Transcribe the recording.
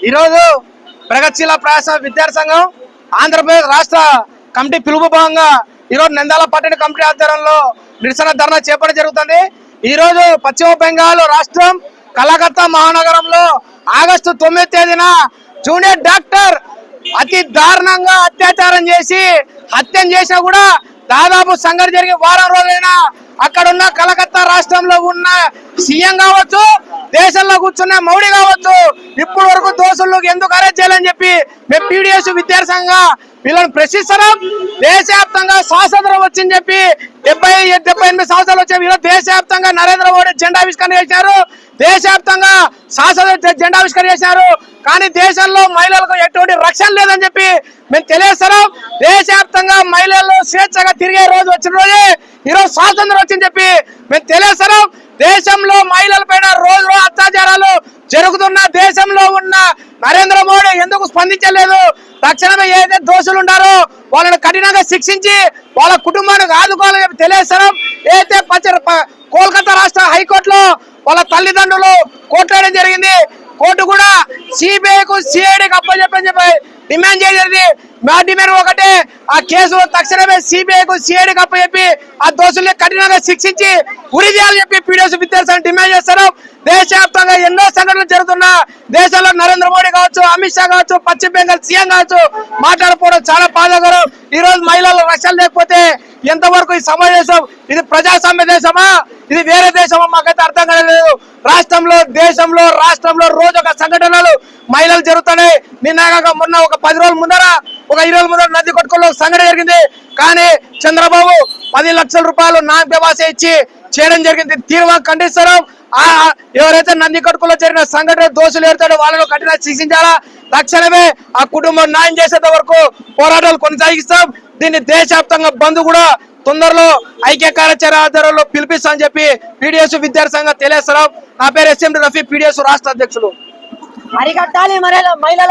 ఈరోజు ప్రగతిశీల ప్రయాస విద్యార్థి సంఘం ఆంధ్రప్రదేశ్ రాష్ట్ర కమిటీ పిలుపు భాగంగా ఈరోజు నంద్యాల పట్టణ కమిటీ ఆధ్వర్యంలో నిరసన ధర్నా చేపట్టడం జరుగుతుంది. ఈరోజు పశ్చిమ బెంగాల్ రాష్ట్రం కలకత్తా మహానగరంలో ఆగస్టు 9వ తేదీన జూనియర్ డాక్టర్ అతి దారుణంగా అత్యాచారం చేసి హత్య చేసినా కూడా దాదాపు సంఘటన జరిగి వారం రోజులైనా అక్కడున్న కలకత్తా రాష్ట్రంలో ఉన్న సీఎం కావచ్చు, దేశంలో కూర్చున్న మౌడి కావచ్చు, ఇప్పటి వరకు దోషులకు ఎందుకు అరెస్ట్ చేయాలని చెప్పి మేము పీడిఎస్ విద్యార్థి సంఘంగా వీళ్ళని ప్రశ్నిస్తున్నాం. దేశవ్యాప్తంగా స్వాతంత్రం వచ్చిందని చెప్పి 78 సంవత్సరాలు వచ్చే వీళ్ళు దేశవ్యాప్తంగా నరేంద్ర మోడీ జెండావిష్కరణ చేశారు. దేశవ్యాప్తంగా స్వాతంత్ర జెండావిష్కరణ చేశారు. కానీ దేశంలో మహిళలకు ఎటువంటి రక్షణ లేదని చెప్పి మేము తెలియజేస్తున్నాం. దేశవ్యాప్తంగా మహిళలు స్వేచ్ఛగా తిరిగే రోజు వచ్చిన రోజే ఈరోజు స్వాతంత్రం వచ్చిందని చెప్పి మేము తెలియజేస్తున్నాం. దేశంలో మహిళల పైన రోజు అత్యాచారాలు జరుగుతున్న దేశంలో ఉన్న నరేంద్ర మోడీ ఎందుకు స్పందించలేదు? తక్షణమే ఏదైతే దోషులు ఉన్నారో వాళ్ళని కఠినంగా శిక్షించి వాళ్ళ కుటుంబానికి ఆదుకోవాలని చెప్పి తెలియజేస్తున్నాం. ఏదైతే కోల్కతా రాష్ట్ర హైకోర్టులో వాళ్ళ తల్లిదండ్రులు కొట్లాడడం జరిగింది. కోర్టు కూడా సిబిఐకు సిఐడికి అప్పచెప్పని చెప్పి డిమాండ్ చేసేది. మా డిమాండ్ ఒకటే, ఆ కేసులో తక్షణమే సిబిఐకు సిఐడికి అప్పచెప్పి ఆ దోషుల్ని కఠినంగా శిక్షించి ఉరి చేయాలని చెప్పి పీడిఎస్ విద్యార్థులను డిమాండ్ చేస్తారు. దేశవ్యాప్తంగా ఎన్నో సంఘటనలు జరుగుతున్నా దేశంలో నరేంద్ర మోడీ కావచ్చు, అమిత్ షా కావచ్చు, పశ్చిమ బెంగాల్ సీఎం కావచ్చు మాట్లాడకపోవడం చాలా బాధాకరం. ఈ రోజు మహిళల రక్షణ లేకపోతే ఎంతవరకు ఈ సమావేశం ఇది ప్రజాస్వామ్య దేశమా, ఇది వేరే దేశమా మాకైతే అర్థం కాలేదు. రాష్ట్రంలో దేశంలో రాష్ట్రంలో రోజు ఒక సంఘటనలు మహిళలు జరుగుతున్నాయి. నిన్నగాక మొన్న ఒక 10 రోజుల ముందర ఒక 20 రోజుల ముందర నంది కొట్టుకోలో సంఘటన జరిగింది. కానీ చంద్రబాబు 10 లక్షల రూపాయలు నాన్ బేవాస ఇచ్చి చేయడం జరిగింది. తీవ్రంగా ఖండిస్తారు. ఎవరైతే నంది కట్టుకులో జరిగిన సంఘటన దోషులు ఏర్తాడో వాళ్ళను కఠిన శిక్షించాలా. తక్షణమే ఆ కుటుంబం న్యాయం చేసేంత వరకు పోరాటాలు కొనసాగిస్తాం. దీన్ని దేశవ్యాప్తంగా బంద్ కూడా తొందరలో ఐక్య కార్యాచరణ ఆధ్వర్యంలో పిలిపిస్తామని చెప్పి పీడిఎస్ విద్యార్థి సంఘం తెలియజేస్తున్నాం. నా పేరు ఎస్ఎం రఫీ, పీడిఎస్ రాష్ట్ర అధ్యక్షులు. అరికట్టాలి మహిళల